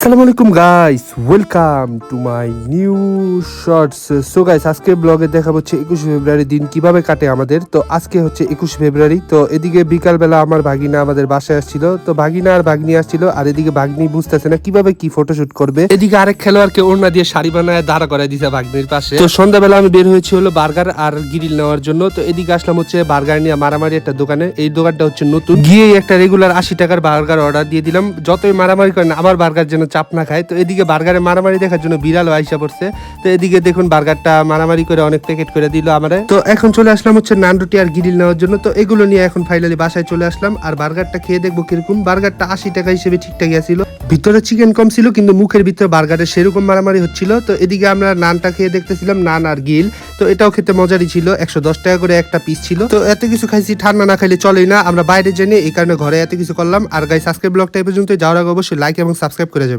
আসসালামু আলাইকুম guys, welcome to my new shorts. So guys, আজকে ব্লগে দেখা হচ্ছে 21 ফেব্রুয়ারি দিন কিভাবে কাটে আমাদের। তো আজকে হচ্ছে 21 ফেব্রুয়ারি। তো এদিকে বিকালবেলা আমার ভাগিনা আমাদের বাসায় আসছিল। তো ভাগিনা আর ভাগ্নি আসছিল, আর এদিকে ভাগ্নি বুঝতেছে না কিভাবে কি ফটোশুট করবে। এদিকে আরেক খেলোয়াড়কে ওড়না দিয়ে শাড়ি বানায় দাঁড়া করাই দিছে ভাগ্নির পাশে। তো সন্ধ্যাবেলা আমি বের হয়েছি হলো বার্গার আর গ্রিল নেওয়ার জন্য। তো এদিকে আসলাম হচ্ছে বার্গার নিয়ে মারামারি একটা দোকানে। এই দোকানটা হচ্ছে নতুন, গিয়ে একটা রেগুলার 80 টাকার বার্গার অর্ডার দিয়ে দিলাম। যতই মারামারি করেন আমার বার্গার যেন চাপ না খায়। তো এদিকে বার্গারে মারামারি দেখার জন্য বিড়ালও আইসা পড়ছে। তো এদিকে দেখুন বার্গারটা মারামারি করে অনেক প্যাকেট করে দিল আমারে। তো এখন চলে আসলাম হচ্ছে নান রুটি আর গ্রিল নেওয়ার জন্য। তো এগুলো নিয়ে এখন ফাইনালি বাসায় চলে আসলাম, আর বার্গারটা খেয়ে দেখবো কিরকম। বার্গারটা 80 টাকা হিসেবে ঠিকঠাক ছিল, ভিতরে চিকেন কম ছিল কিন্তু মুখের ভিতরে বার্গারের সেরকম মারামারি হচ্ছিল। তো এদিকে আমরা নানটা খেয়ে দেখতেছিলাম, নান আর গিল। তো এটাও খেতে মজারই ছিল, 110 টাকা করে একটা পিস ছিল। তো এত কিছু খাইছি, ঠান্ডা না খাইলে চলেই না, আমরা বাইরে জেনে এই কারণে ঘরে এত কিছু করলাম। আর গাইস, আজকের ব্লগটা এই পর্যন্ত। যাওয়ার আগে অবশ্যই লাইক এবং সাবস্ক্রাইব করে যাবে।